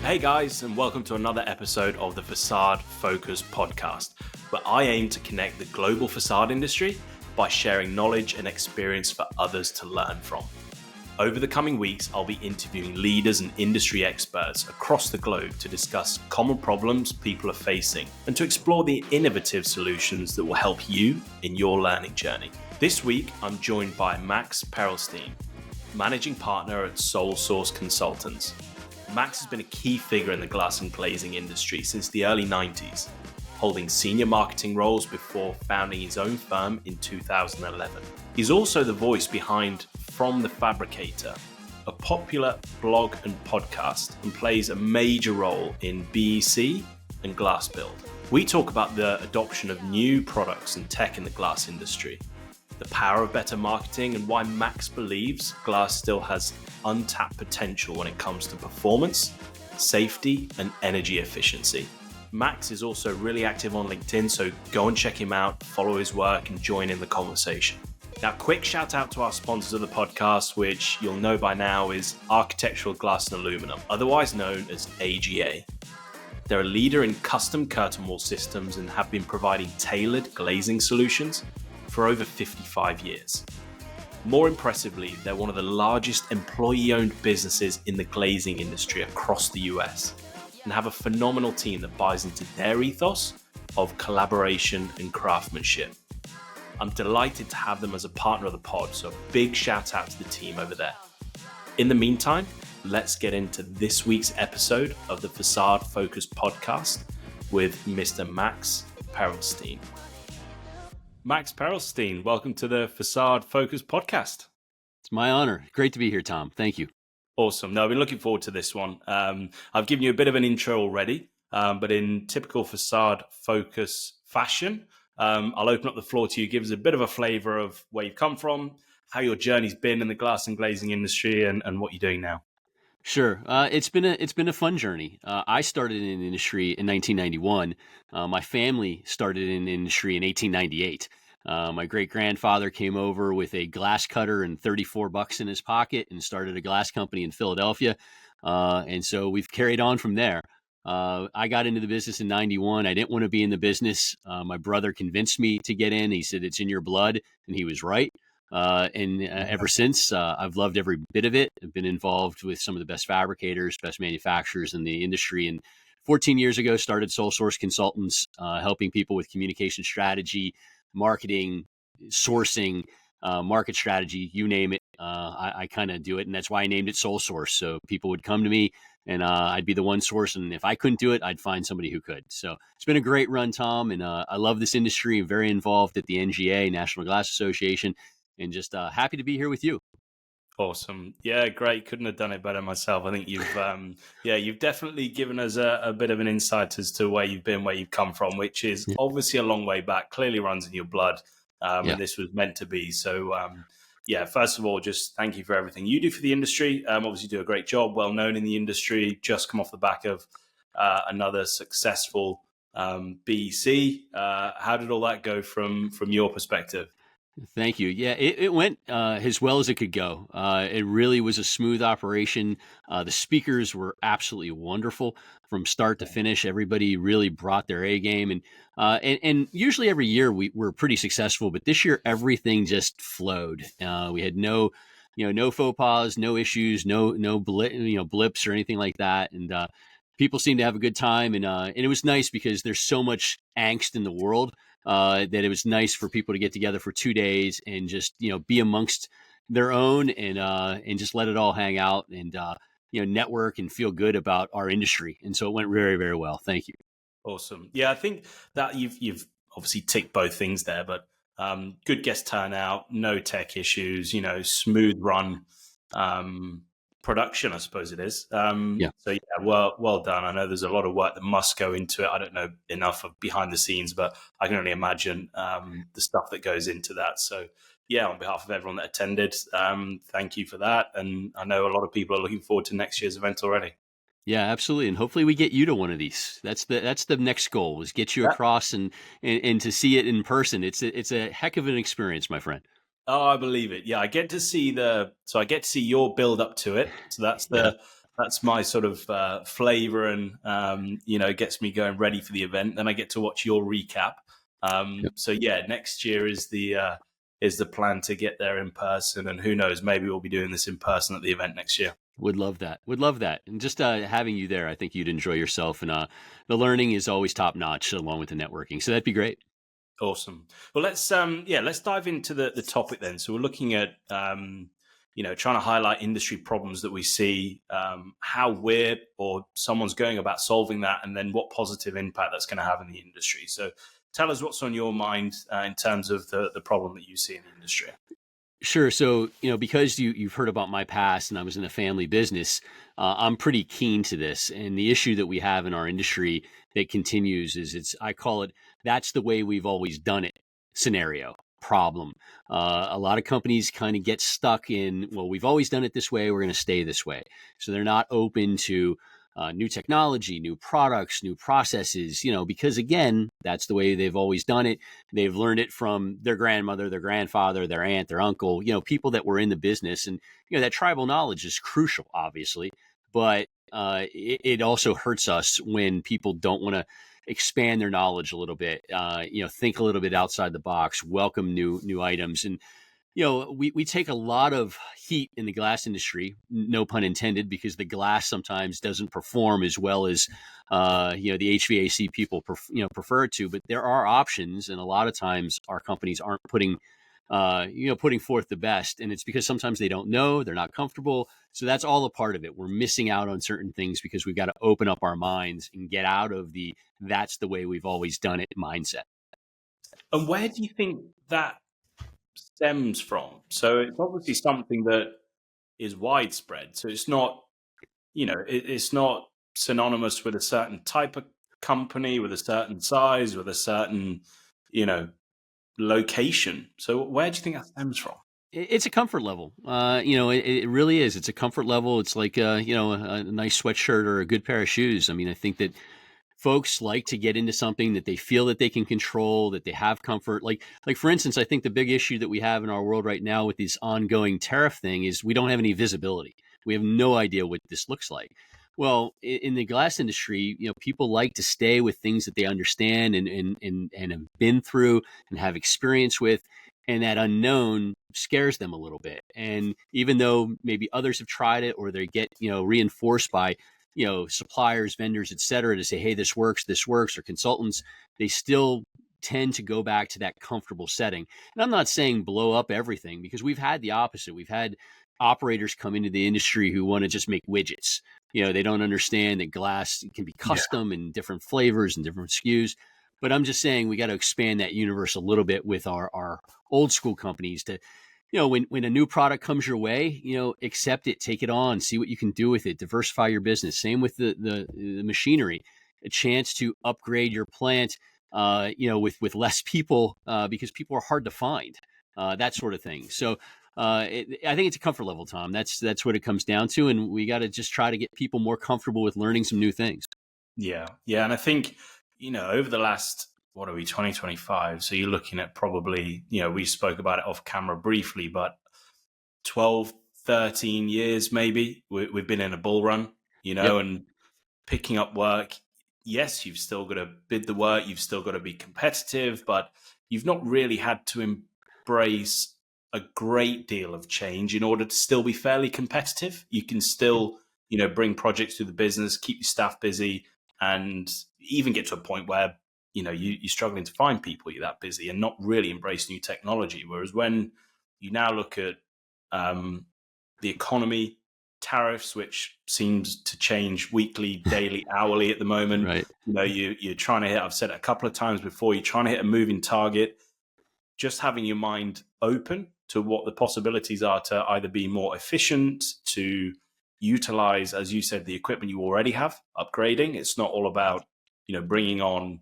Hey guys, and welcome to another episode of the Facade Focus podcast, where I aim to connect the global facade industry by sharing knowledge and experience for others to learn from. Over the coming weeks, I'll be interviewing leaders and industry experts across the globe to discuss common problems people are facing and to explore the innovative solutions that will help you in your learning journey. This week, I'm joined by Max Perilstein, Managing Partner at Sole Source Consultants. Max has been a key figure in the glass and glazing industry since the early 90s, holding senior marketing roles before founding his own firm in 2011. He's also the voice behind From the Fabricator, a popular blog and podcast, and plays a major role in BEC and Glass Build. We talk about the adoption of new products and tech in the glass industry, the power of better marketing, and why Max believes glass still has untapped potential when it comes to performance, safety, and energy efficiency. Max is also really active on LinkedIn, so go and check him out, follow his work, and join in the conversation. Now, quick shout out to our sponsors of the podcast, which you'll know by now is Architectural Glass and Aluminum, otherwise known as AGA. They're a leader in custom curtain wall systems and have been providing tailored glazing solutions for over 55 years. More impressively, they're one of the largest employee-owned businesses in the glazing industry across the US and have a phenomenal team that buys into their ethos of collaboration and craftsmanship. I'm delighted to have them as a partner of the pod, so a big shout out to the team over there. In the meantime, let's get into this week's episode of the Facade Focus podcast with Mr. Max Perilstein. Max Perilstein, welcome to the Facade Focus podcast. It's my honor. Great to be here, Tom. Thank you. Awesome. No, I've been looking forward to this one. I've given you a bit of an intro already, but in typical Facade Focus fashion, I'll open up the floor to you. Give us a bit of a flavor of where you've come from, how your journey's been in the glass and glazing industry, and what you're doing now. Sure. It's been a fun journey. I started in the industry in 1991. My family started in the industry in 1898. My great-grandfather came over with a glass cutter and $34 in his pocket and started a glass company in Philadelphia. And so we've carried on from there. I got into the business in 91. I didn't want to be in the business. My brother convinced me to get in. He said, it's in your blood. And he was right. Ever since, I've loved every bit of it. I've been involved with some of the best fabricators, best manufacturers in the industry. And 14 years ago, started Sole Source Consultants, helping people with communication strategy, marketing, sourcing, market strategy, you name it. I kind of do it. And that's why I named it Sole Source. So people would come to me and I'd be the one source. And if I couldn't do it, I'd find somebody who could. So it's been a great run, Tom. And I love this industry. I'm very involved at the NGA, National Glass Association. And just happy to be here with you. Awesome. Yeah, great. Couldn't have done it better myself. I think you've definitely given us a bit of an insight as to where you've been, where you've come from, which is obviously a long way back, clearly runs in your blood. And this was meant to be. So, first of all, just thank you for everything you do for the industry. Obviously do a great job, well known in the industry, just come off the back of another successful BEC. How did all that go from your perspective? Thank you. Yeah, it went as well as it could go. It really was a smooth operation. The speakers were absolutely wonderful from start to finish. Everybody really brought their A game, and usually every year we're pretty successful, but this year everything just flowed. We had no faux pas, no issues, no blips or anything like that, and people seemed to have a good time, and it was nice because there's so much angst in the world. That it was nice for people to get together for 2 days and just, be amongst their own and just let it all hang out and, network and feel good about our industry. And so it went very, very well. Thank you. Awesome. Yeah, I think that you've obviously ticked both things there, but good guest turnout, no tech issues, smooth run production, I suppose it is. So well done. I know there's a lot of work that must go into it. I don't know enough of behind the scenes, but I can only imagine the stuff that goes into that. So on behalf of everyone that attended, thank you for that. And I know a lot of people are looking forward to next year's event already. Yeah, absolutely. And hopefully we get you to one of these. That's the next goal, is get you across and to see it in person. It's a heck of an experience, my friend. Oh, I believe it. Yeah, I get to see your build up to it. So that's the That's my sort of flavor, and gets me going ready for the event. Then I get to watch your recap. So yeah, next year is the plan to get there in person, and who knows, maybe we'll be doing this in person at the event next year. Would love that. Would love that. And just having you there, I think you'd enjoy yourself. And the learning is always top notch, along with the networking. So that'd be great. Awesome. Well, let's dive into the topic then. So we're looking at trying to highlight industry problems that we see, how we're or someone's going about solving that, and then what positive impact that's going to have in the industry. So tell us what's on your mind in terms of the problem that you see in the industry. Sure. So, because you've heard about my past and I was in a family business, I'm pretty keen to this. And the issue that we have in our industry that continues is I call it, that's the way we've always done it scenario problem. A lot of companies kind of get stuck in, well, we've always done it this way. We're going to stay this way. So they're not open to new technology, new products, new processes, because again, that's the way they've always done it. They've learned it from their grandmother, their grandfather, their aunt, their uncle, people that were in the business. And, that tribal knowledge is crucial, obviously, but it also hurts us when people don't want to expand their knowledge a little bit, think a little bit outside the box, welcome new items. And we take a lot of heat in the glass industry, no pun intended, because the glass sometimes doesn't perform as well as, the HVAC people, prefer it to. But there are options, and a lot of times our companies aren't putting forth the best, and it's because sometimes they don't know, they're not comfortable. So that's all a part of it. We're missing out on certain things because we've got to open up our minds and get out of that's the way we've always done it mindset. And where do you think that stems from? So it's obviously something that is widespread. So it's not, it's not synonymous with a certain type of company, with a certain size, with a certain, location. So where do you think that stems from? It's a comfort level. It really is. It's a comfort level. It's like, a nice sweatshirt or a good pair of shoes. I mean, I think that folks like to get into something that they feel that they can control, that they have comfort. Like for instance, I think the big issue that we have in our world right now with this ongoing tariff thing is we don't have any visibility. We have no idea what this looks like. Well, in the glass industry, people like to stay with things that they understand and have been through and have experience with, and that unknown scares them a little bit. And even though maybe others have tried it, or they get reinforced by suppliers, vendors, et cetera, to say, hey, this works, or consultants, they still tend to go back to that comfortable setting. And I'm not saying blow up everything, because we've had the opposite. We've had operators come into the industry who want to just make widgets. They don't understand that glass can be custom and different flavors and different SKUs. But I'm just saying we got to expand that universe a little bit with our old school companies to, when a new product comes your way, accept it, take it on, see what you can do with it, diversify your business. Same with the machinery, a chance to upgrade your plant, with less people, because people are hard to find, that sort of thing. So I think it's a comfort level, Tom. That's what it comes down to. And we got to just try to get people more comfortable with learning some new things. Yeah. Yeah. And I think, over the last, 2025. So you're looking at probably, we spoke about it off camera briefly, but 12, 13 years, maybe we've been in a bull run, and picking up work. Yes, you've still got to bid the work. You've still got to be competitive, but you've not really had to embrace a great deal of change in order to still be fairly competitive. You can still, bring projects to the business, keep your staff busy, and even get to a point where, you're struggling to find people, you're that busy, and not really embrace new technology. Whereas when you now look at the economy, tariffs, which seems to change weekly, daily, hourly at the moment, right. You're trying to hit, I've said it a couple of times before, you're trying to hit a moving target. Just having your mind open to what the possibilities are to either be more efficient, to utilize, as you said, the equipment you already have, upgrading. It's not all about, bringing on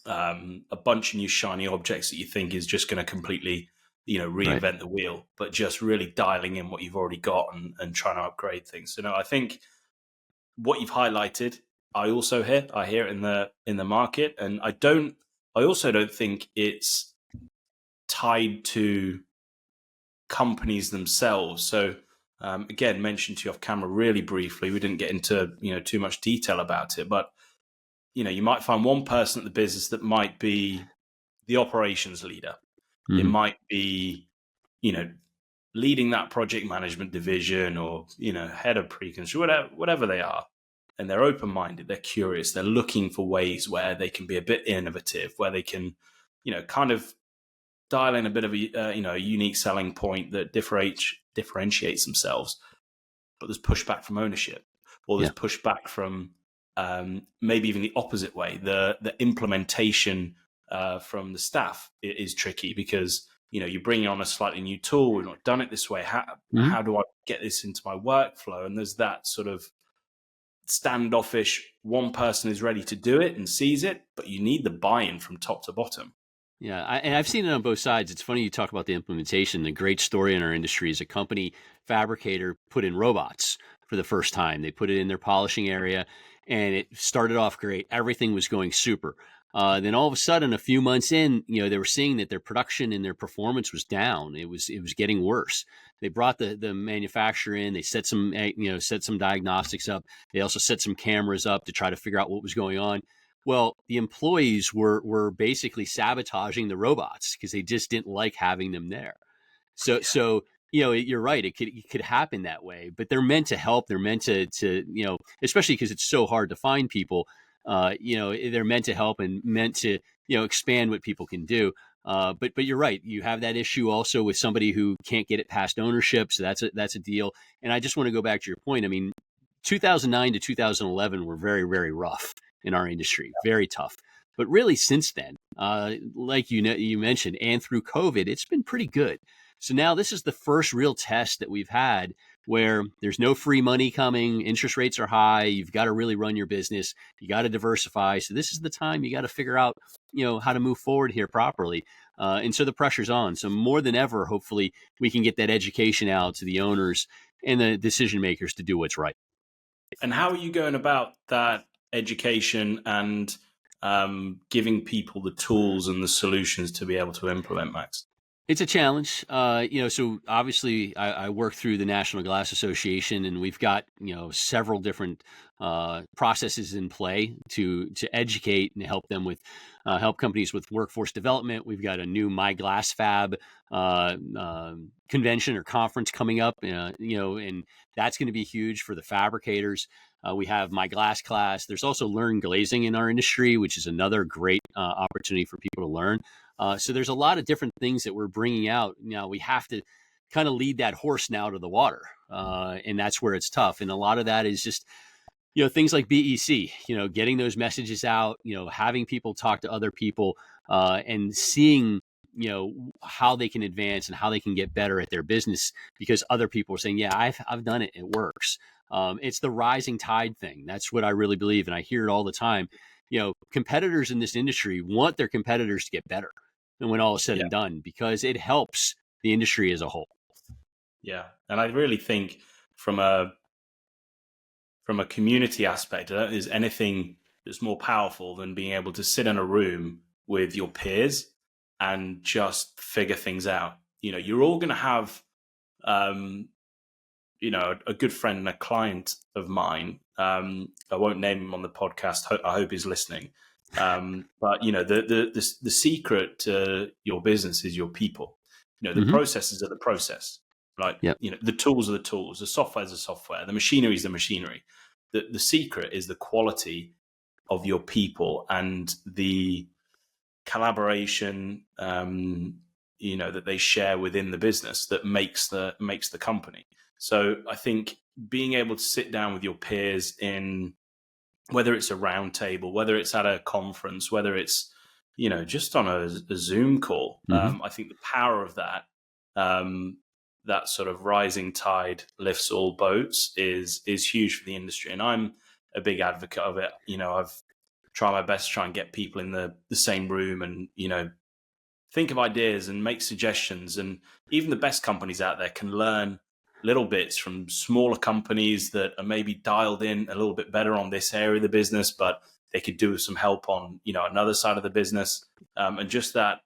a bunch of new shiny objects that you think is just going to completely, reinvent Right. the wheel, but just really dialing in what you've already got and trying to upgrade things. So no, I think what you've highlighted, I also hear. I hear it in the market, and I also don't think it's tied to companies themselves. So again, mentioned to you off camera really briefly. We didn't get into, too much detail about it, but, you might find one person at the business that might be the operations leader. It Mm-hmm. might be, leading that project management division, or, head of pre-construction, whatever they are. And they're open-minded, they're curious, they're looking for ways where they can be a bit innovative, where they can, kind of dial in a bit of a unique selling point that differentiates themselves. But there's pushback from ownership, or there's Yeah. pushback from maybe even the opposite way. The implementation from the staff is tricky, because you're bringing on a slightly new tool. We've not done it this way. Mm-hmm. How do I get this into my workflow? And there's that sort of standoffish. One person is ready to do it and sees it, but you need the buy-in from top to bottom. Yeah, and I've seen it on both sides. It's funny you talk about the implementation. The great story in our industry is a company fabricator put in robots for the first time. They put it in their polishing area, and it started off great. Everything was going super. Then all of a sudden, a few months in, they were seeing that their production and their performance was down. It was getting worse. They brought the manufacturer in. They set some diagnostics up. They also set some cameras up to try to figure out what was going on. Well, the employees were basically sabotaging the robots because they just didn't like having them there. So you're right. It could happen that way, but they're meant to help. They're meant to especially because it's so hard to find people. They're meant to help and meant to expand what people can do. But you're right. You have that issue also with somebody who can't get it past ownership. So that's a deal. And I just want to go back to your point. I mean, 2009 to 2011 were very, very rough in our industry, very tough. But really, since then, like you mentioned, and through COVID, it's been pretty good. So now this is the first real test that we've had where there's no free money coming. Interest rates are high. You've got to really run your business. You got to diversify. So this is the time you got to figure out, how to move forward here properly. And so the pressure's on. So more than ever, hopefully, we can get that education out to the owners and the decision makers to do what's right. And how are you going about that education and giving people the tools and the solutions to be able to implement, Max? It's a challenge. So obviously I work through the National Glass Association, and we've got, several different processes in play to educate and help them with help companies with workforce development. We've got a new My Glass Fab convention or conference coming up, and that's going to be huge for the fabricators. We have My Glass class. There's also Learn Glazing in our industry, which is another great opportunity for people to learn. So there's a lot of different things that we're bringing out. Now we have to kind of lead that horse now to the water, and that's where it's tough. And a lot of that is just, things like BEC, getting those messages out, having people talk to other people, and seeing, how they can advance and how they can get better at their business, because other people are saying, yeah, I've done it. It works. It's the rising tide thing. That's what I really believe. And I hear it all the time. Competitors in this industry want their competitors to get better. And when all is said and done, because it helps the industry as a whole. Yeah. And I really think from a community aspect, I don't think there's anything that's more powerful than being able to sit in a room with your peers and just figure things out. You're all going to have, a good friend and a client of mine. I won't name him on the podcast. I hope he's listening. But the secret to your business is your people. The processes are the process, right? Yep. The tools are the tools, the software is the software, the machinery is the machinery. The secret is the quality of your people and the collaboration, that they share within the business that makes the company. So I think being able to sit down with your peers in, whether it's a round table, whether it's at a conference, whether it's, just on a Zoom call, I think the power of that, that sort of rising tide lifts all boats is huge for the industry. And I'm a big advocate of it. I've tried my best to try and get people in the same room and, think of ideas and make suggestions. And even the best companies out there can learn little bits from smaller companies that are maybe dialed in a little bit better on this area of the business, but they could do with some help on, another side of the business. And just that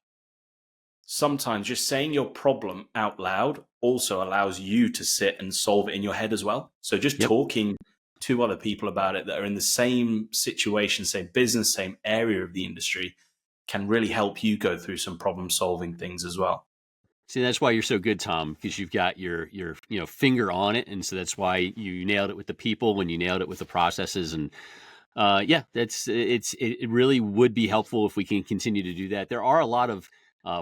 sometimes just saying your problem out loud also allows you to sit and solve it in your head as well. So just Yep. talking to other people about it that are in the same situation, same business, same area of the industry can really help you go through some problem solving things as well. See, that's why you're so good, Tom, because you've got your finger on it, and so that's why you nailed it with the people when you nailed it with the processes. And yeah, it really would be helpful if we can continue to do that. There are a lot of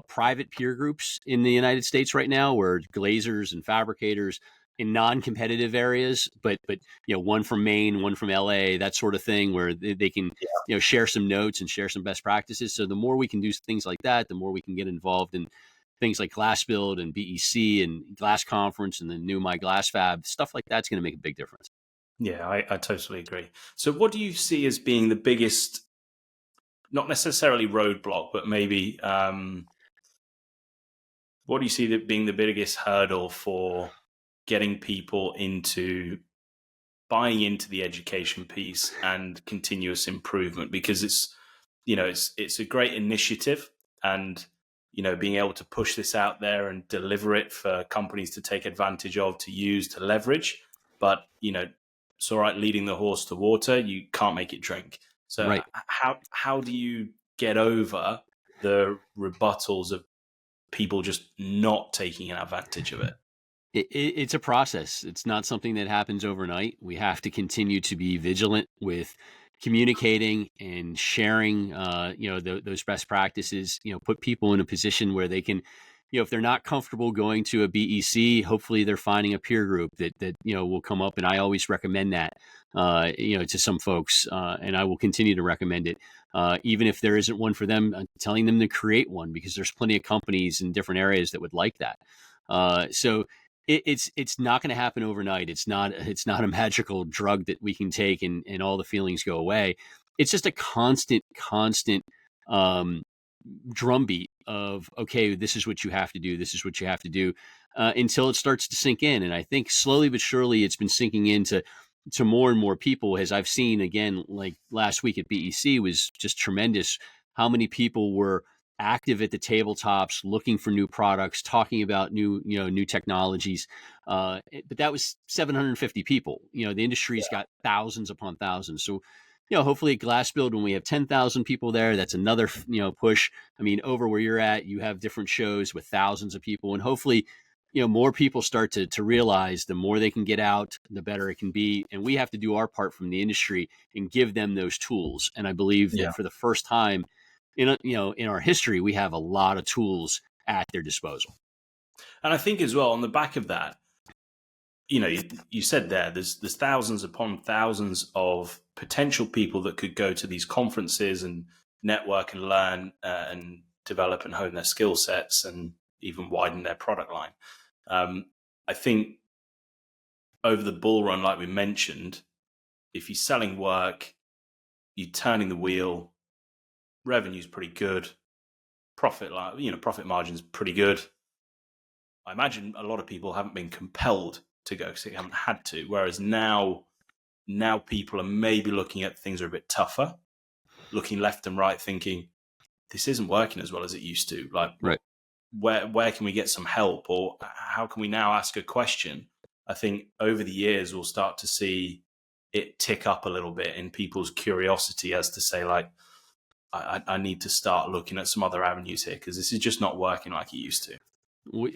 private peer groups in the United States right now, where glazers and fabricators in non-competitive areas, but one from Maine, one from LA, that sort of thing, where they can share some notes and share some best practices. So the more we can do things like that, the more we can get involved in things like Glass Build and BEC and Glass Conference and the new My Glass Fab, stuff like that's going to make a big difference. Yeah, I totally agree. So what do you see as being the biggest, not necessarily roadblock, but maybe what do you see that being the biggest hurdle for getting people into buying into the education piece and continuous improvement? Because it's a great initiative, and being able to push this out there and deliver it for companies to take advantage of, to use, to leverage. But it's all right leading the horse to water, you can't make it drink. So Right. how do you get over the rebuttals of people just not taking advantage of it? It's a process. It's not something that happens overnight. We have to continue to be vigilant with communicating and sharing, those best practices. Put people in a position where they can, if they're not comfortable going to a BEC, hopefully they're finding a peer group that will come up. And I always recommend that, to some folks, and I will continue to recommend it. Even if there isn't one for them, telling them to create one, because there's plenty of companies in different areas that would like that. So it's not going to happen overnight. It's not a magical drug that we can take and all the feelings go away. It's just a constant um, drumbeat of, okay, this is what you have to do. This is what you have to do, until it starts to sink in. And I think slowly but surely it's been sinking into more and more people, as I've seen. Again, like last week at BEC was just tremendous. How many people were active at the tabletops, looking for new products, talking about new technologies. But that was 750 people. The industry's got thousands upon thousands. So, hopefully at Glass Build, when we have 10,000 people there, that's another, push. I mean, over where you're at, you have different shows with thousands of people, and hopefully, more people start to realize the more they can get out, the better it can be. And we have to do our part from the industry and give them those tools. And I believe that for the first time in our history, we have a lot of tools at their disposal. And I think as well, on the back of that, you said there's thousands upon thousands of potential people that could go to these conferences and network and learn and develop and hone their skill sets and even widen their product line. I think over the bull run, like we mentioned, if you're selling work, you're turning the wheel, revenue's pretty good, profit margin's pretty good. I imagine a lot of people haven't been compelled to go because they haven't had to. Whereas now people are maybe looking at things are a bit tougher, looking left and right, thinking this isn't working as well as it used to. Like, right. Where can we get some help, or how can we now ask a question? I think over the years we'll start to see it tick up a little bit in people's curiosity as to say, like, I need to start looking at some other avenues here because this is just not working like it used to.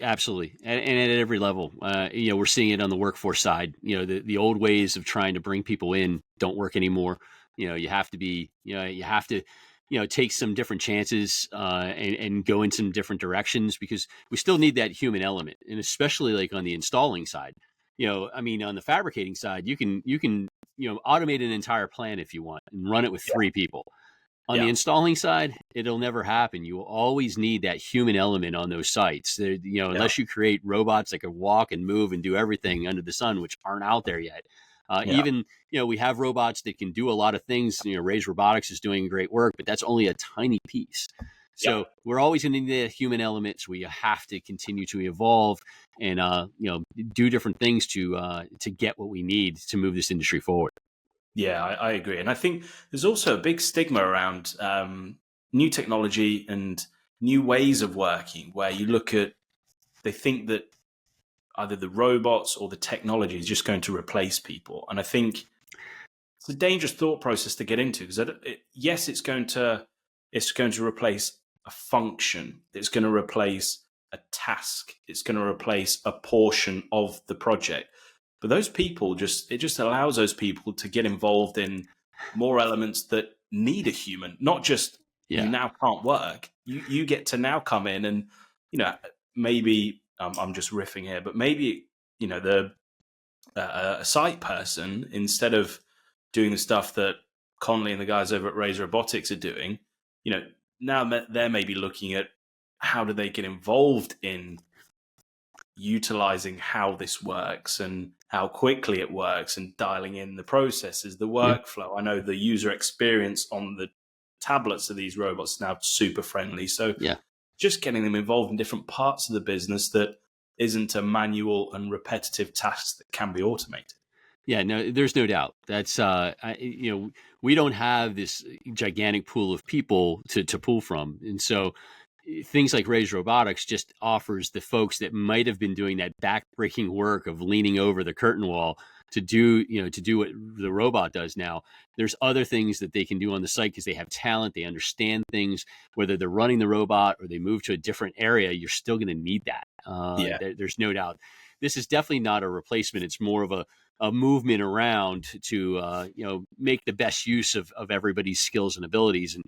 Absolutely, and at every level, we're seeing it on the workforce side. The old ways of trying to bring people in don't work anymore. You have to be, you have to, take some different chances and go in some different directions, because we still need that human element, and especially like on the installing side. I mean, on the fabricating side, you can automate an entire plant if you want and run it with 3 people. On the installing side, it'll never happen. You will always need that human element on those sites. Unless you create robots that can walk and move and do everything under the sun, which aren't out there yet. Even, we have robots that can do a lot of things. Ray's Robotics is doing great work, but that's only a tiny piece. So we're always going to need the human elements. We have to continue to evolve and, do different things to get what we need to move this industry forward. Yeah, I agree. And I think there's also a big stigma around new technology and new ways of working where you look at, they think that either the robots or the technology is just going to replace people. And I think it's a dangerous thought process to get into, because yes, it's going to replace a function. It's going to replace a task. It's going to replace a portion of the project. But those people it just allows those people to get involved in more elements that need a human, not just you Yeah. now can't work. You get to now come in and, maybe I'm just riffing here, but maybe, the a site person, instead of doing the stuff that Conley and the guys over at Raise Robotics are doing, now they're maybe looking at how do they get involved in utilizing how this works and how quickly it works, and dialing in the processes, the Yeah. workflow. I know the user experience on the tablets of these robots is now super friendly. So Yeah. just getting them involved in different parts of the business that isn't a manual and repetitive task that can be automated. Yeah, no, there's no doubt. That's we don't have this gigantic pool of people to pull from, and so things like Raise Robotics just offers the folks that might have been doing that backbreaking work of leaning over the curtain wall to do what the robot does now. There's other things that they can do on the site because they have talent, they understand things. Whether they're running the robot or they move to a different area, you're still going to need that. Yeah. There's no doubt. This is definitely not a replacement. It's more of a movement around to make the best use of everybody's skills and abilities. And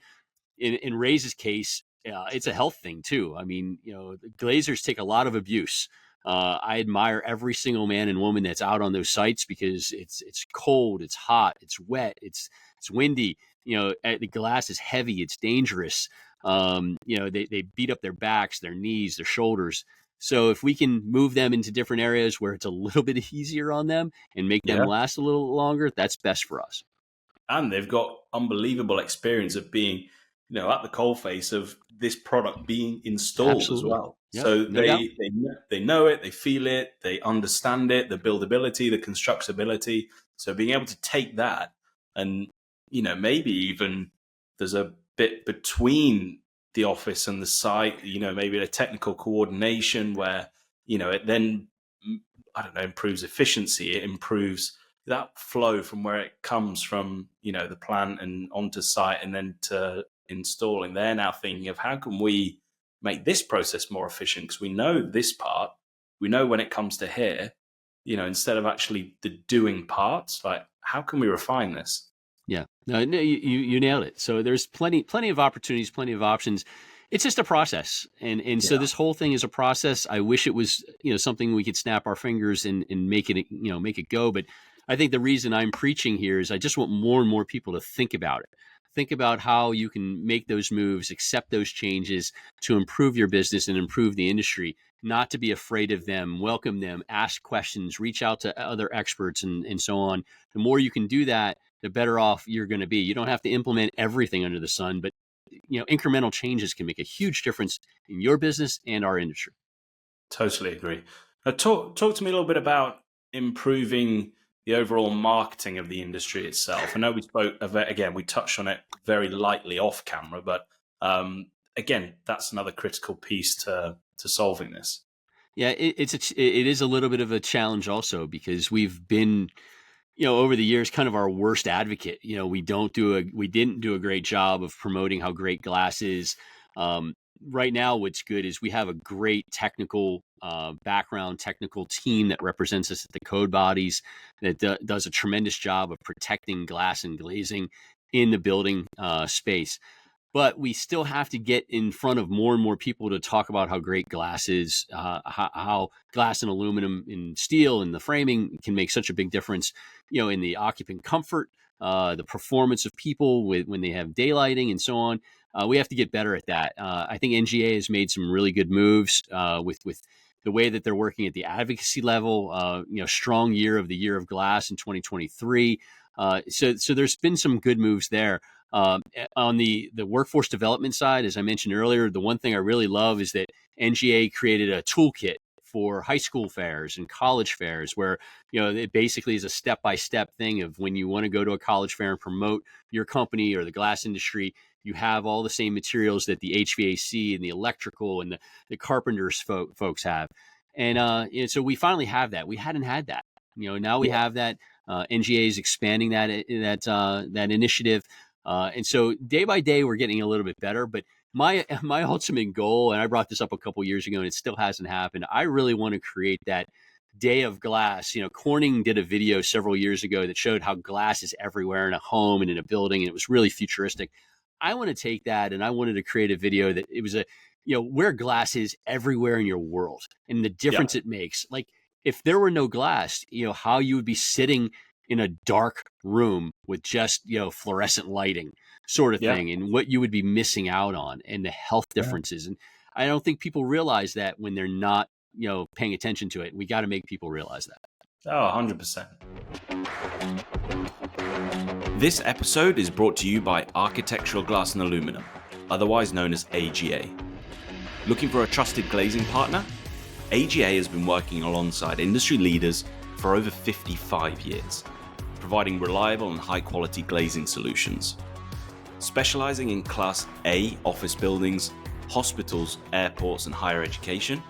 in Ray's case, it's a health thing too. I mean, the glazers take a lot of abuse. I admire every single man and woman that's out on those sites because it's cold, it's hot, it's wet, it's windy. The glass is heavy, it's dangerous. They beat up their backs, their knees, their shoulders. So if we can move them into different areas where it's a little bit easier on them and make them Yeah. last a little longer, that's best for us. And they've got unbelievable experience of being, at the coalface of this product being installed as Absolutely. well. Yep, So no doubt. they know it, they feel it, they understand it, the buildability, the constructability. So being able to take that and, maybe even there's a bit between the office and the site, maybe the technical coordination where, it then, I don't know, improves efficiency. It improves that flow from where it comes from, the plant and onto site and then to installing. They're now thinking of how can we make this process more efficient, because we know this part, we know when it comes to here, instead of actually the doing parts, like how can we refine this? Yeah, no, you nailed it. So there's plenty of opportunities, plenty of options. It's just a process, and so Yeah. this whole thing is a process. I wish it was something we could snap our fingers and make it make it go. But I think the reason I'm preaching here is I just want more and more people to think about it. Think about how you can make those moves, accept those changes to improve your business and improve the industry. Not to be afraid of them, welcome them, ask questions, reach out to other experts, and so on. The more you can do that, the better off you're going to be. You don't have to implement everything under the sun, but incremental changes can make a huge difference in your business and our industry. Totally agree. Now, talk to me a little bit about improving the overall marketing of the industry itself. I know we spoke of it, again, we touched on it very lightly off camera, but again, that's another critical piece to solving this. Yeah, it is a little bit of a challenge also because we've been over the years, kind of our worst advocate. We didn't do a great job of promoting how great glass is. Right now, what's good is we have a great technical background, technical team that represents us at the code bodies that does a tremendous job of protecting glass and glazing in the building space. But we still have to get in front of more and more people to talk about how great glass is, how glass and aluminum and steel and the framing can make such a big difference, in the occupant comfort, the performance of people when they have daylighting and so on. We have to get better at that. I think NGA has made some really good moves with the way that they're working at the advocacy level. Strong year of glass in 2023. So there's been some good moves there. On the workforce development side, as I mentioned earlier, the one thing I really love is that NGA created a toolkit for high school fairs and college fairs where, it basically is a step-by-step thing of when you want to go to a college fair and promote your company or the glass industry, you have all the same materials that the HVAC and the electrical and the carpenters folks have. And so we finally have that. We hadn't had that. Now we have that. NGA is expanding that initiative. And so day by day, we're getting a little bit better. But my ultimate goal, and I brought this up a couple years ago, and it still hasn't happened. I really want to create that day of glass. Corning did a video several years ago that showed how glass is everywhere in a home and in a building, and it was really futuristic. I want to take that, and I wanted to create a video that it was where glass is everywhere in your world and the difference it makes. Like, if there were no glass, how you would be sitting in a dark room with just, fluorescent lighting sort of thing, and what you would be missing out on, and the health differences. And I don't think people realize that when they're not, paying attention to it. We got to make people realize that. Oh, 100%. This episode is brought to you by Architectural Glass and Aluminum, otherwise known as AGA. Looking for a trusted glazing partner? AGA has been working alongside industry leaders for over 55 years, providing reliable and high-quality glazing solutions. Specializing in Class A office buildings, hospitals, airports, and higher education,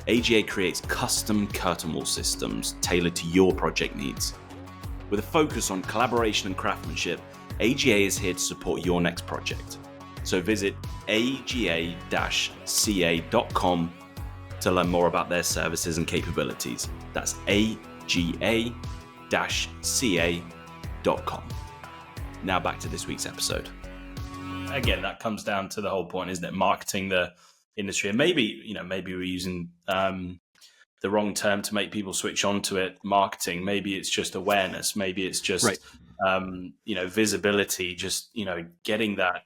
AGA creates custom curtain wall systems tailored to your project needs. With a focus on collaboration and craftsmanship, AGA is here to support your next project. So visit aga-ca.com to learn more about their services and capabilities. That's aga-ca.com. Now back to this week's episode. Again, that comes down to the whole point, isn't it? Marketing the industry. And maybe we're using the wrong term to make people switch on to it. Marketing. Maybe it's just awareness. Maybe it's just, visibility, just, getting that,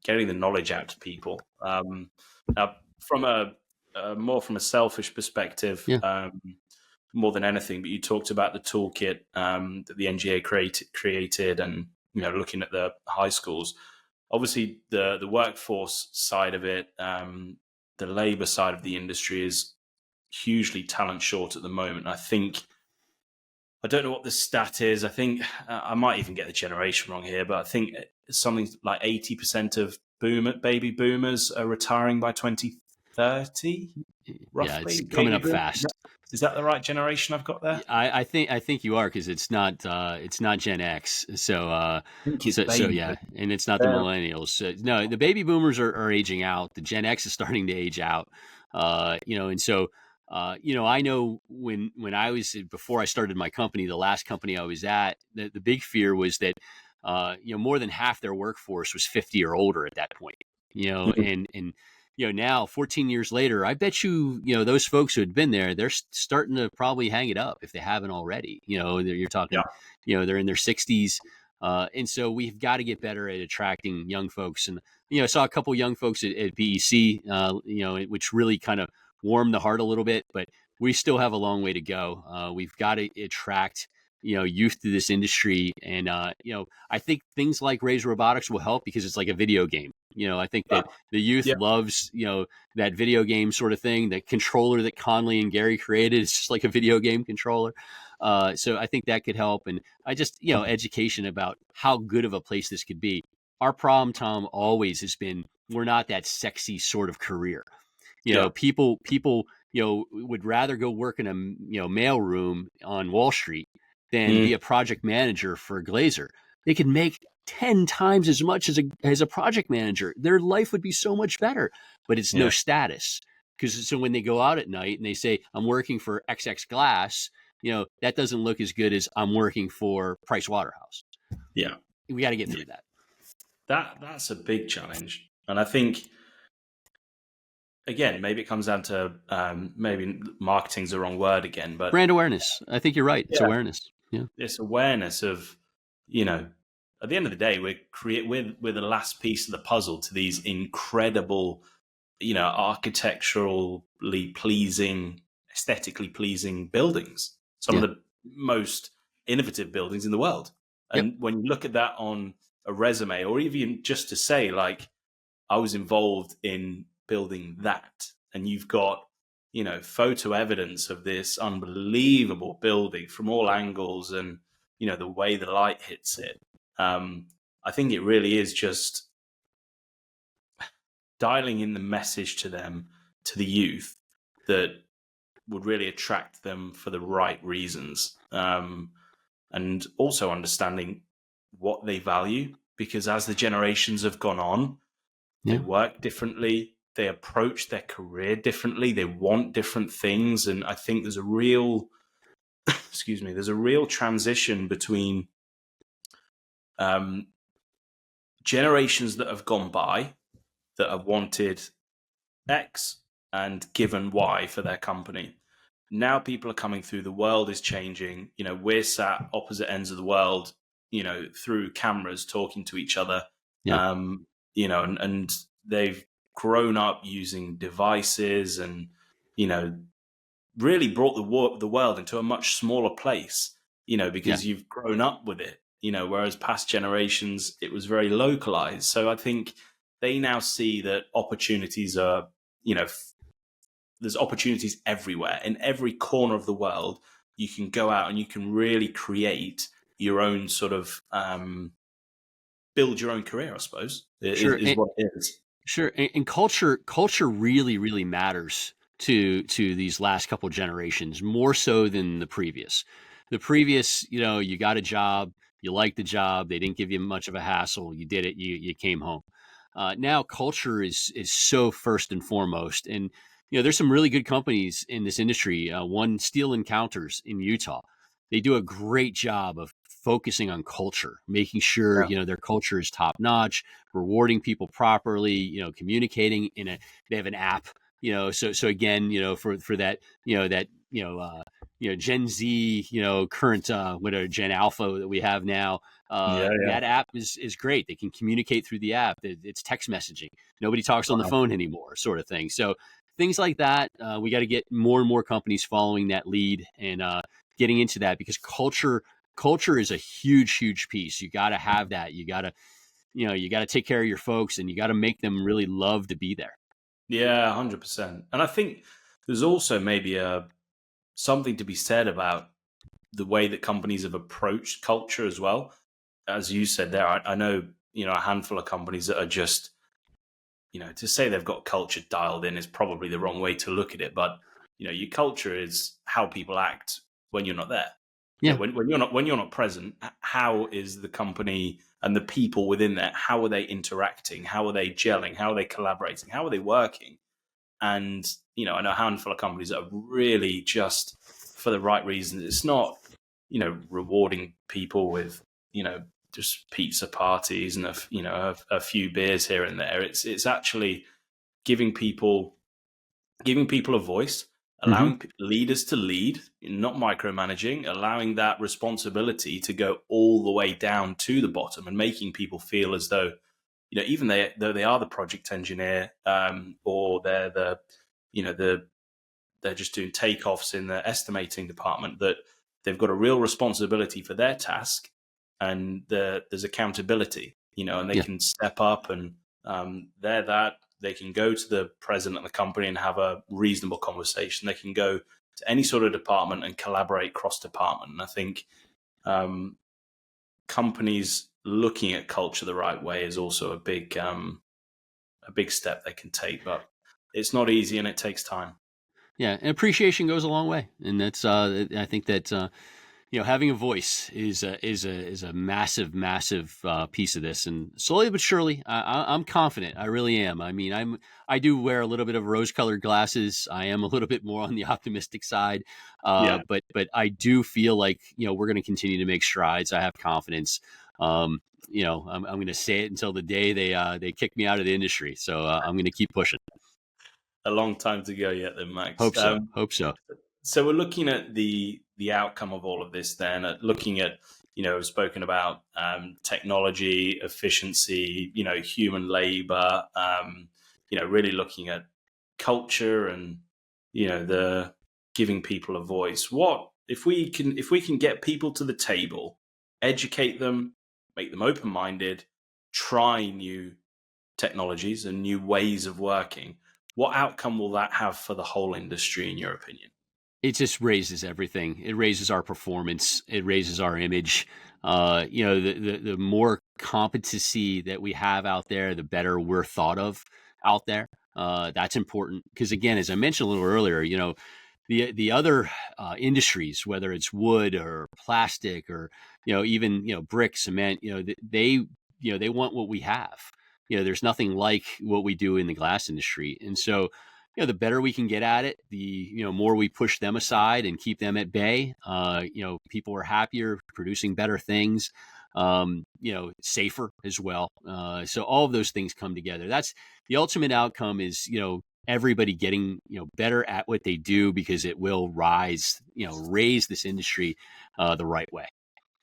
getting the knowledge out to people. Now, from a from a selfish perspective, more than anything, but you talked about the toolkit that the NGA created, and looking at the high schools. Obviously, the workforce side of it, the labor side of the industry is hugely talent short at the moment. I don't know what the stat is. I think I might even get the generation wrong here, but I think something like 80% of baby boomers are retiring by 2030. Roughly, yeah, it's coming up fast. Is that the right generation I've got there? I think you are, because it's not Gen X. So and it's not the millennials. So, no, the baby boomers are aging out. The Gen X is starting to age out. And so I know when I was, before I started my company, the last company I was at, the big fear was that more than half their workforce was 50 or older at that point. And now 14 years later, I bet those folks who had been there, they're starting to probably hang it up if they haven't already. You're talking, they're in their 60s. And so we've got to get better at attracting young folks. And, I saw a couple young folks at BEC, which really kind of warmed the heart a little bit, but we still have a long way to go. We've got to attract, youth to this industry. And, I think things like Razor Robotics will help, because it's like a video game. I think that the youth loves, that video game sort of thing. The controller that Conley and Gary created is just like a video game controller. So I think that could help. And I just, education about how good of a place this could be. Our problem, Tom, always has been, we're not that sexy sort of career. People, would rather go work in a, mail room on Wall Street than be a project manager for a glazer. They could make 10 times as much as a project manager. Their life would be so much better, but it's no status. So when they go out at night and they say, I'm working for XX Glass, that doesn't look as good as I'm working for Price Waterhouse. Yeah. We got to get through that. That's a big challenge. And I think, again, maybe it comes down to maybe marketing's the wrong word again, but brand awareness. I think you're right. It's awareness. Yeah. It's awareness of, at the end of the day, we're the last piece of the puzzle to these incredible, architecturally pleasing, aesthetically pleasing buildings. Some of the most innovative buildings in the world. And when you look at that on a resume, or even just to say, like, I was involved in building that, and you've got, photo evidence of this unbelievable building from all angles, and, the way the light hits it. I think it really is just dialing in the message to them, to the youth, that would really attract them for the right reasons. And also understanding what they value, because as the generations have gone on, they Yeah. work differently, they approach their career differently, they want different things. And I think there's a real, excuse me, there's a real transition between generations that have gone by that have wanted X and given Y for their company. Now people are coming through, the world is changing. We're sat opposite ends of the world, through cameras talking to each other. Yeah. And they've grown up using devices and, really brought the world into a much smaller place, Yeah. because you've grown up with it, whereas past generations, it was very localized. So I think they now see that opportunities are, there's opportunities everywhere in every corner of the world. You can go out and you can really create your own sort of, build your own career, I suppose, Sure. is what it is. Sure, and culture really really matters to these last couple generations more so than the previous. The previous, you got a job, you liked the job, they didn't give you much of a hassle, you did it, you came home. Now culture is so first and foremost, and there's some really good companies in this industry. One, Steel Encounters in Utah, they do a great job of focusing on culture, making sure Yeah. their culture is top notch, rewarding people properly, communicating they have an app, so again, for that, Gen Z, current, whatever Gen Alpha that we have now, Yeah. Yeah. that app is great. They can communicate through the app. It's text messaging. Nobody talks on the Wow. phone anymore, sort of thing. So things like that, we got to get more and more companies following that lead and getting into that, because culture is a huge piece. You got to have that. You got to, take care of your folks, and you got to make them really love to be there. Yeah, 100%. And I think there's also maybe something to be said about the way that companies have approached culture as well. As you said there, I know, a handful of companies that are just, to say they've got culture dialed in is probably the wrong way to look at it. But, your culture is how people act when you're not there. Yeah. When you're not present, how is the company and the people within there, how are they interacting? How are they gelling? How are they collaborating? How are they working? And, I know a handful of companies that are really just for the right reasons. It's not, rewarding people with, just pizza parties and a few beers here and there. It's actually giving people a voice, Hmm. allowing leaders to lead, not micromanaging, allowing that responsibility to go all the way down to the bottom, and making people feel as though, even though they are the project engineer, or they're they're just doing takeoffs in the estimating department, that they've got a real responsibility for their task, and there's accountability, and they Yeah. can step up, and they can go to the president of the company and have a reasonable conversation. They can go to any sort of department and collaborate cross department. And I think companies looking at culture the right way is also a big step they can take, but it's not easy and it takes time. Yeah. And appreciation goes a long way. And that's, I think that, having a voice is a massive piece of this, and slowly but surely, I'm confident. I really am. I mean, I do wear a little bit of rose-colored glasses. I am a little bit more on the optimistic side, Yeah. but I do feel like we're going to continue to make strides. I have confidence. I'm going to say it until the day they kick me out of the industry. So I'm going to keep pushing. A long time to go yet then, Max. Hope so. Hope so. So we're looking at the outcome of all of this then, looking at, we've spoken about technology, efficiency, human labor, really looking at culture and, the giving people a voice. What if we can get people to the table, educate them, make them open-minded, try new technologies and new ways of working, what outcome will that have for the whole industry, in your opinion? It just raises everything. It raises our performance. It raises our image. The more competency that we have out there, the better we're thought of out there. That's important because, again, as I mentioned a little earlier, the other industries, whether it's wood or plastic or even brick, cement, they want what we have. There's nothing like what we do in the glass industry, and so the better we can get at it, the more we push them aside and keep them at bay. People are happier, producing better things. Safer as well. So all of those things come together. That's the ultimate outcome is everybody getting better at what they do because it will raise this industry the right way.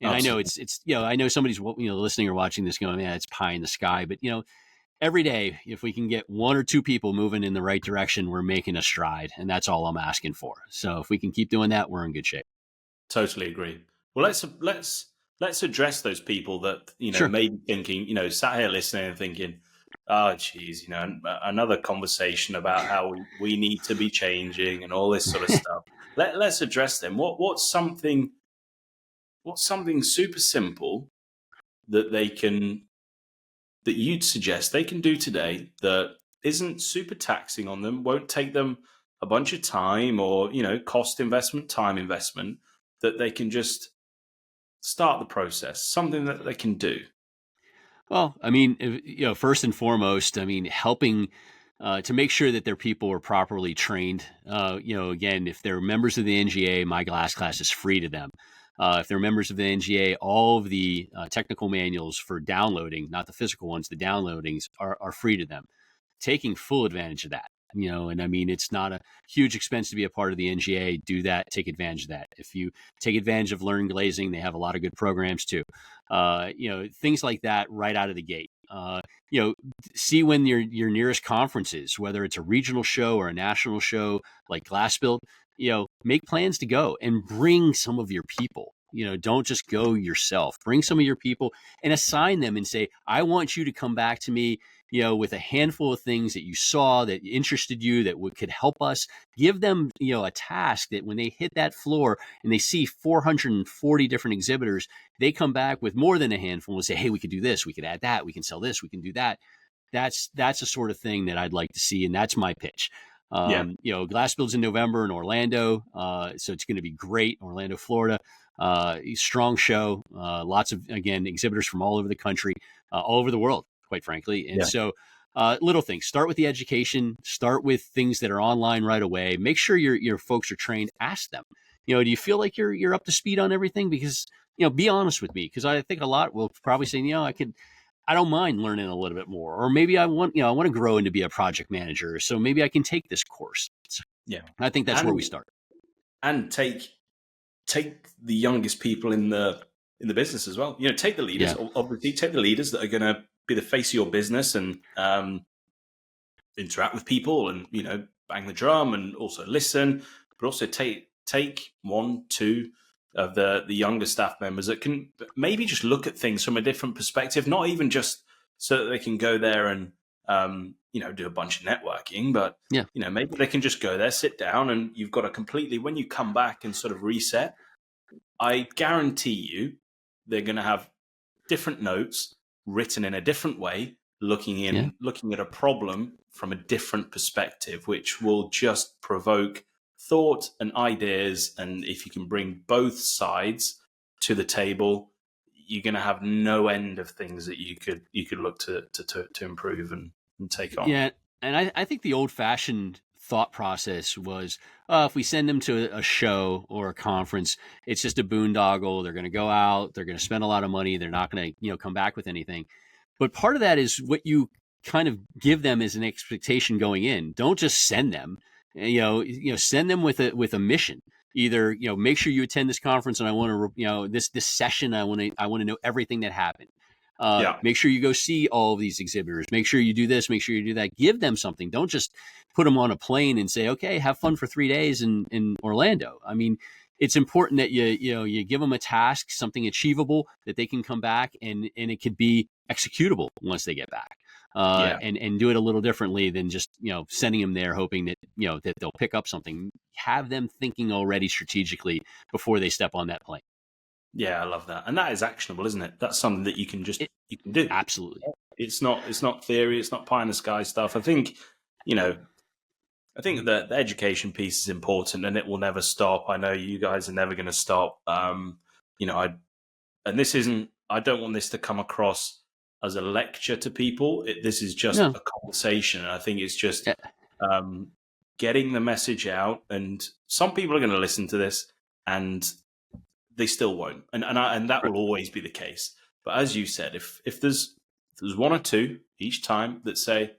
And I know Absolutely. it's I know somebody's listening or watching this going, yeah, it's pie in the sky, but every day, if we can get one or two people moving in the right direction, we're making a stride, and that's all I'm asking for. So if we can keep doing that, we're in good shape. Totally agree. Well, let's address those people that Sure. may be thinking, sat here listening and thinking, oh, geez, another conversation about how we need to be changing and all this sort of stuff. Let's address them. What's something super simple that that you'd suggest they can do today that isn't super taxing on them, won't take them a bunch of time or time investment, that they can just start the process, something that they can do. Well, I mean, first and foremost, I mean, helping to make sure that their people are properly trained. Again, if they're members of the NGA, my glass class is free to them. If they're members of the NGA, all of the technical manuals for downloading, not the physical ones, the downloadings are free to them. Taking full advantage of that. And I mean, it's not a huge expense to be a part of the NGA. Do that, take advantage of that. If you take advantage of Learn Glazing, they have a lot of good programs too. Things like that right out of the gate. See when your nearest conference is, whether it's a regional show or a national show like Glass Build. Make plans to go and bring some of your people. Don't just go yourself. Bring some of your people and assign them and say, I want you to come back to me with a handful of things that you saw that interested you that could help us. Give them, a task that when they hit that floor and they see 440 different exhibitors, they come back with more than a handful and say, hey, we could do this, we could add that, we can sell this, we can do that. That's the sort of thing that I'd like to see, and that's my pitch. Yeah. Glass Build's in November in Orlando, so it's going to be great. Orlando, Florida. Strong show. Lots of, again, exhibitors from all over the country, all over the world, quite frankly. And so little things. Start with the education. Start with things that are online right away. Make sure your folks are trained. Ask them, do you feel like you're up to speed on everything? Because, be honest with me, because I think a lot will probably say, I don't mind learning a little bit more, or maybe I want to grow into be a project manager. So maybe I can take this course. Yeah. I think that's where we start. And take the youngest people in the business as well. Take the leaders. Yeah. Obviously, take the leaders that are going to be the face of your business and interact with people and bang the drum and also listen, but also take one, two of the younger staff members that can maybe just look at things from a different perspective, not even just so that they can go there and do a bunch of networking, but maybe they can just go there, sit down, and you've got a completely, when you come back and sort of reset, I guarantee you they're going to have different notes written in a different way, looking at a problem from a different perspective, which will just provoke thought and ideas. And if you can bring both sides to the table, you're going to have no end of things that you could look to improve and take on. Yeah, and I think the old-fashioned thought process was, if we send them to a show or a conference, it's just a boondoggle. They're going to go out, they're going to spend a lot of money, they're not going to come back with anything. But part of that is what you kind of give them as an expectation going in. Don't just send them. Send them with a mission. Either make sure you attend this conference, and I want to this session. I want to know everything that happened. Make sure you go see all of these exhibitors. Make sure you do this. Make sure you do that. Give them something. Don't just put them on a plane and say, okay, have fun for 3 days in Orlando. I mean, it's important that you give them a task, something achievable that they can come back and it could be executable once they get back. Yeah. and do it a little differently than just, sending them there hoping that, that they'll pick up something. Have them thinking already strategically before they step on that plane. Yeah, I love that. And that is actionable, isn't it? That's something that you can It, do. absolutely. It's not theory, it's not pie in the sky stuff. I think, you know, I think that the education piece is important and it will never stop. I know you guys are never going to stop. You know, and this isn't, I don't want this to come across as a lecture to people. This is just No. a conversation. And I think it's just Yeah. getting the message out. And some people are going to listen to this and they still won't. And that will always be the case. But as you said, if there's one or two each time that say,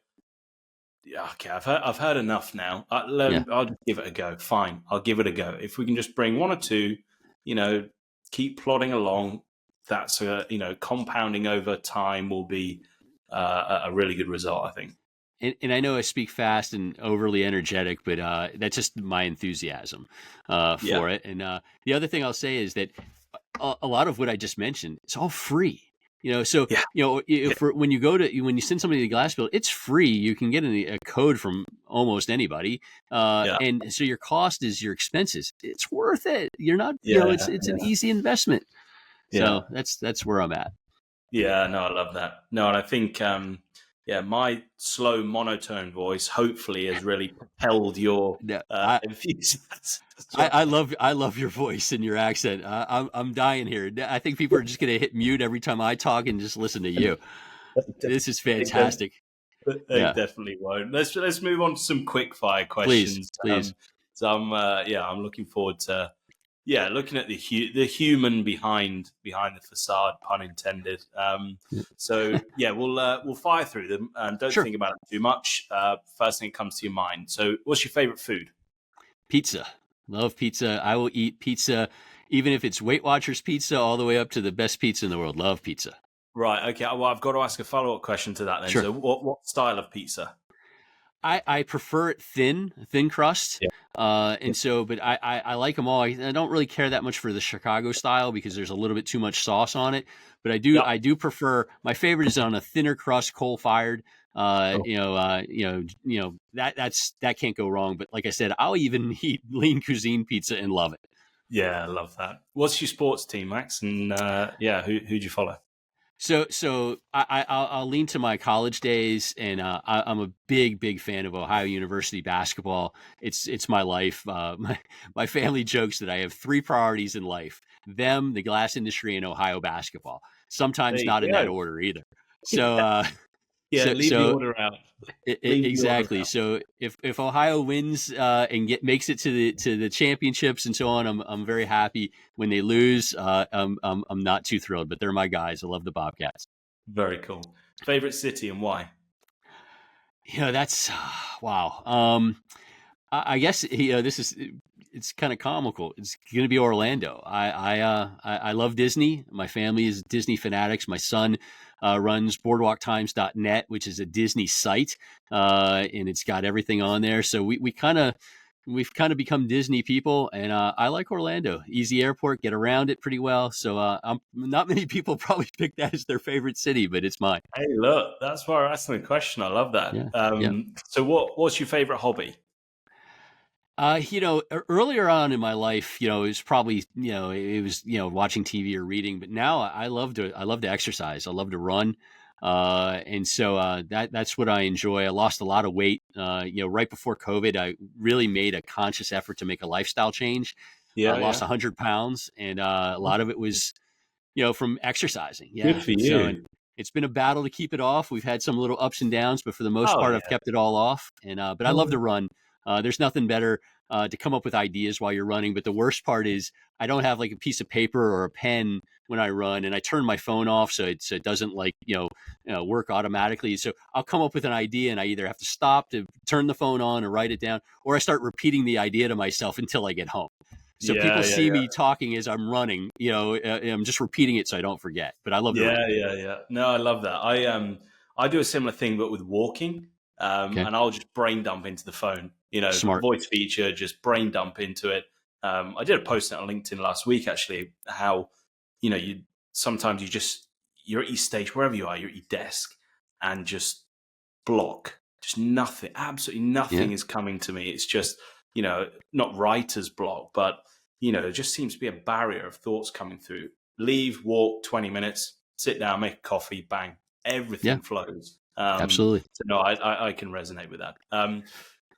yeah, okay, I've heard enough now. Yeah. I'll just give it a go. Fine, I'll give it a go. If we can just bring one or two, keep plodding along. That's compounding over time will be a really good result, I think. And I know I speak fast and overly energetic, but that's just my enthusiasm Yeah, for it. And the other thing I'll say is that a lot of what I just mentioned, it's all free. So yeah, when you send somebody to Glassfield, it's free. You can get a code from almost anybody, yeah, and so your cost is your expenses. It's worth it. You're not, yeah, it's an easy investment. yeah. So that's where I'm at. Yeah, no, I love that. No, and I think, my slow monotone voice hopefully has really propelled your Yeah, enthusiasm as well. I love your voice and your accent. I'm dying here. I think people are just gonna hit mute every time I talk and just listen to you. This is They def- fantastic. they Yeah, definitely won't. Let's move on to some quick fire please, questions. please. So I'm looking forward to looking at the human behind the facade, pun intended. So yeah, we'll fire through them and don't Sure. think about it too much. First thing that comes to your mind. So, what's your favorite food? Pizza. Love pizza. I will eat pizza, even if it's Weight Watchers pizza, all the way up to the best pizza in the world. Love pizza. Right. Okay. Well, I've got to ask a follow up question to that then. Sure. So, what style of pizza? I prefer it thin crust. Yeah. And so, but I like them all. I don't really care that much for the Chicago style because there's a little bit too much sauce on it. But Yeah. I do prefer, my favorite is on a thinner crust, coal fired. Oh, That can't go wrong. But like I said, I'll even eat lean cuisine pizza and love it. yeah, I love that. What's your sports team, Max? And who do you follow? So I'll lean to my college days, and I'm a big fan of Ohio University basketball. It's my life. My family jokes that I have three priorities in life: them, the glass industry, and Ohio basketball. There Sometimes you not in that go. order either. So Yeah, yeah. so Leave the so order out. Leave the order exactly. out. So if Ohio wins and makes it to the championships and so on, I'm very happy. When they lose, I'm not too thrilled. But they're my guys. I love the Bobcats. Very cool. Favorite city and why? That's wow. I guess this is, it's kind of comical. It's going to be Orlando. I love Disney. My family is Disney fanatics. My son runs BoardwalkTimes.net, which is a Disney site, and it's got everything on there. So we've kind of become Disney people, and I like Orlando. Easy airport, get around it pretty well. So not many people probably pick that as their favorite city, but it's mine. Hey, look, that's why I asked the question. I love that. Yeah, yeah. So, what's your favorite hobby? Earlier on in my life, it was probably, it was, watching TV or reading, but now I love to exercise. I love to run. And so, that's what I enjoy. I lost a lot of weight, right before COVID. I really made a conscious effort to make a lifestyle change. I Yeah, lost yeah. 100 pounds, and a lot of it was, from exercising. Good Yeah. for So, and you. it's been a battle to keep it off. We've had some little ups and downs, but for the most Oh part, I've yeah. kept it all off. And but I love to run. There's nothing better to come up with ideas while you're running. But the worst part is I don't have like a piece of paper or a pen when I run, and I turn my phone off so it doesn't like work automatically. So I'll come up with an idea, and I either have to stop to turn the phone on or write it down, or I start repeating the idea to myself until I get home. So people Yeah, yeah, see yeah. me talking as I'm running, I'm just repeating it so I don't forget. But I love to run. Yeah, yeah, yeah. No, I love that. I do a similar thing, but with walking. Okay, And I'll just brain dump into the phone. smart. Voice feature, just brain dump into it. I did a post on LinkedIn last week actually. How you sometimes you're at your stage wherever you are, you're at your desk, and just block. Just nothing, absolutely nothing Yeah. is coming to me. It's just, not writer's block, but, there just seems to be a barrier of thoughts coming through. Leave, walk 20 minutes, sit down, make a coffee, bang, Yeah. everything flows. Absolutely. So no, I can resonate with that.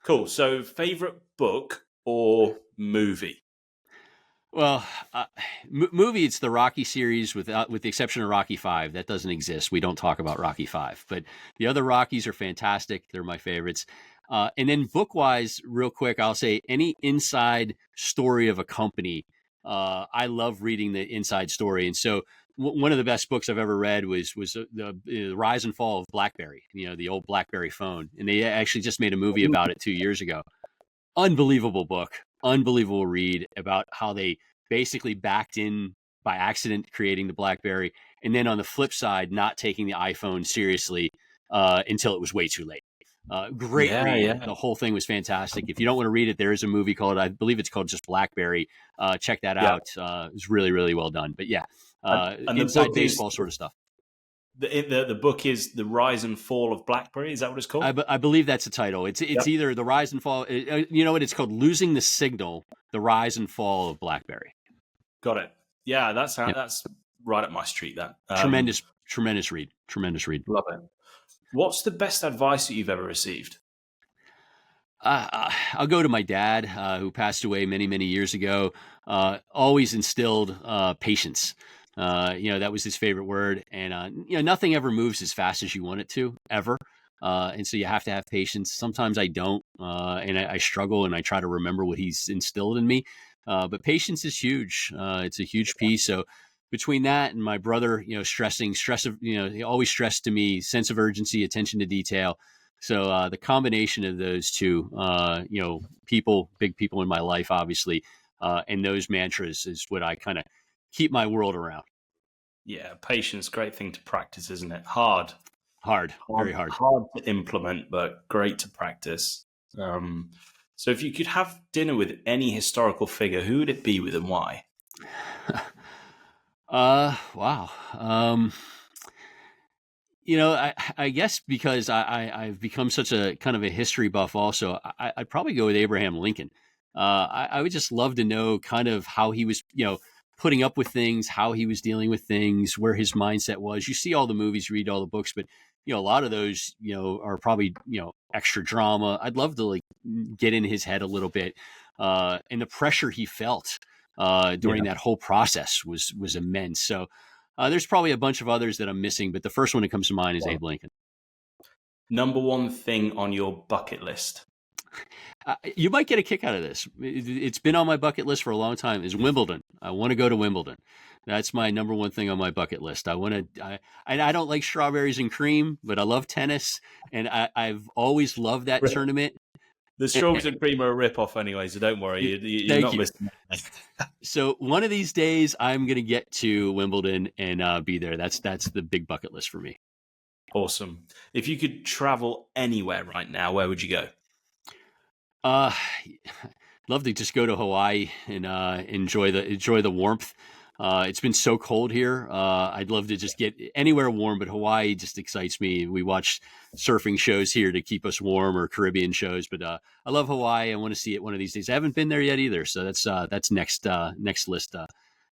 Cool. So favorite book or movie? Well, movie, it's the Rocky series with the exception of Rocky 5. That doesn't exist. We don't talk about Rocky 5, but the other Rockies are fantastic. They're my favorites. And then book wise, real quick, I'll say any inside story of a company. I love reading the inside story. And so one of the best books I've ever read was the Rise and Fall of BlackBerry, the old BlackBerry phone. And they actually just made a movie about it 2 years ago. Unbelievable book, unbelievable read about how they basically backed in by accident creating the BlackBerry, and then on the flip side, not taking the iPhone seriously until it was way too late. Great Yeah, read. yeah, The whole thing was fantastic. If you don't want to read it, there is a movie called, I believe it's called just BlackBerry. Check that yeah. out. It's really, really well done. But yeah, And the inside book is baseball sort of stuff. the book is The Rise and Fall of BlackBerry. Is that what it's called? I believe that's the title. It's Yep. either the rise and fall. You know what? It's called Losing the Signal: The Rise and Fall of BlackBerry. Got it. Yeah, that's Yep. that's right up my street. That Tremendous read. Tremendous read. love it. What's the best advice that you've ever received? I'll go to my dad, who passed away many, many years ago. Always instilled patience. That was his favorite word. And, nothing ever moves as fast as you want it to, ever. And so you have to have patience. Sometimes I don't, and I struggle, and I try to remember what he's instilled in me. But patience is huge. It's a huge piece. So between that and my brother, he always stressed to me sense of urgency, attention to detail. So the combination of those two, big people in my life, obviously, and those mantras is what I kind of keep my world around. Yeah, patience, great thing to practice, isn't it? Hard, Hard, hard, very hard. hard to implement, but great to practice. So if you could have dinner with any historical figure, who would it be with and why? Wow. I guess because I've become such a kind of a history buff also, I'd probably go with Abraham Lincoln. I would just love to know kind of how he was, putting up with things, how he was dealing with things, where his mindset was. You see all the movies, read all the books, but, a lot of those, are probably, extra drama. I'd love to get in his head a little bit. And the pressure he felt during that whole process was immense. So, there's probably a bunch of others that I'm missing, but the first one that comes to mind is Abe Lincoln. Number one thing on your bucket list? You might get a kick out of this. It's been on my bucket list for a long time. Is Wimbledon. I want to go to Wimbledon. That's my number one thing on my bucket list. I don't like strawberries and cream, but I love tennis, and I've always loved that tournament. The strawberries and cream are a rip-off anyway, so don't worry. You're not missing anything. So one of these days, I'm going to get to Wimbledon and be there. That's the big bucket list for me. Awesome. If you could travel anywhere right now, where would you go? Love to just go to Hawaii and enjoy the warmth. It's been so cold here. I'd love to just get anywhere warm, but Hawaii just excites me. We watch surfing shows here to keep us warm, or Caribbean shows, but I love Hawaii. I want to see it one of these days. I haven't been there yet either, so that's next list.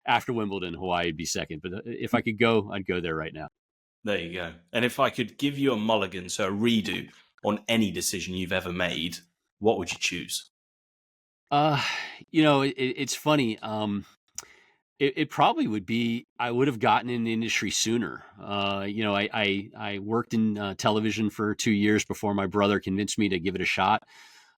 After Wimbledon, Hawaii would be second, but if I could go, I'd go there right now. There you go. And if I could give you a mulligan, so a redo on any decision you've ever made, what would you choose? It's funny. It probably would be, I would have gotten in the industry sooner. I worked in television for 2 years before my brother convinced me to give it a shot.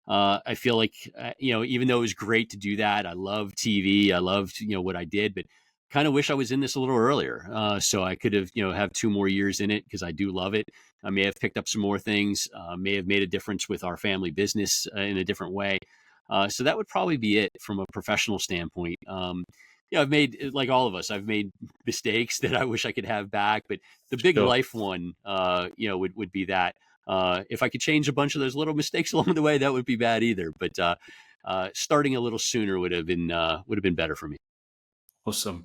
I feel like, even though it was great to do that, I loved TV. I loved, what I did, but kind of wish I was in this a little earlier. So I could have, have 2 more years in it, because I do love it. I may have picked up some more things, may have made a difference with our family business in a different way. So that would probably be it from a professional standpoint. I've made, like all of us, I've made mistakes that I wish I could have back, but the big life one, would be that. If I could change a bunch of those little mistakes along the way, that would be bad either. But starting a little sooner would have been better for me. Awesome.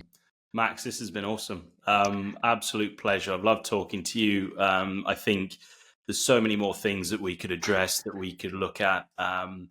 Max, this has been awesome. Absolute pleasure. I've loved talking to you. I think there's so many more things that we could address, that we could look at, and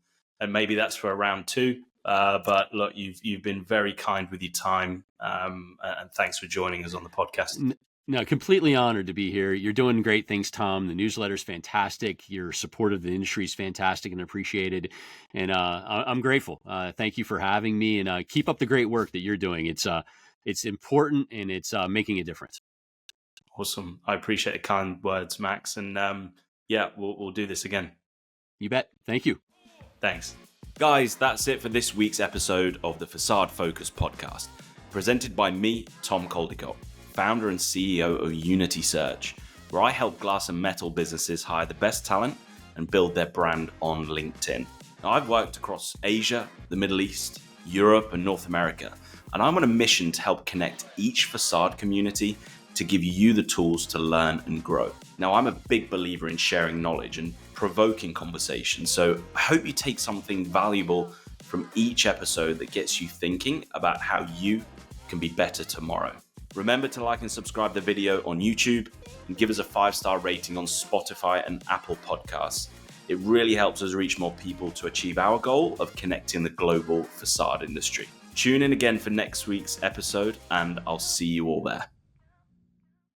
maybe that's for a round two. But look, you've been very kind with your time, and thanks for joining us on the podcast. No, completely honored to be here. You're doing great things, Tom. The newsletter's fantastic. Your support of the industry is fantastic and appreciated. And I'm grateful. Thank you for having me, and keep up the great work that you're doing. It's important, and it's making a difference. Awesome. I appreciate the kind words, Max. And yeah, we'll do this again. You bet. Thank you. Thanks. Guys, that's it for this week's episode of the Facade Focus podcast, presented by me, Tom Caldicott, founder and CEO of Unity Search, where I help glass and metal businesses hire the best talent and build their brand on LinkedIn. Now, I've worked across Asia, the Middle East, Europe, and North America, and I'm on a mission to help connect each facade community to give you the tools to learn and grow. Now, I'm a big believer in sharing knowledge and provoking conversation, so I hope you take something valuable from each episode that gets you thinking about how you can be better tomorrow. Remember to like and subscribe the video on YouTube and give us a 5-star rating on Spotify and Apple Podcasts. It really helps us reach more people to achieve our goal of connecting the global facade industry. Tune in again for next week's episode, and I'll see you all there.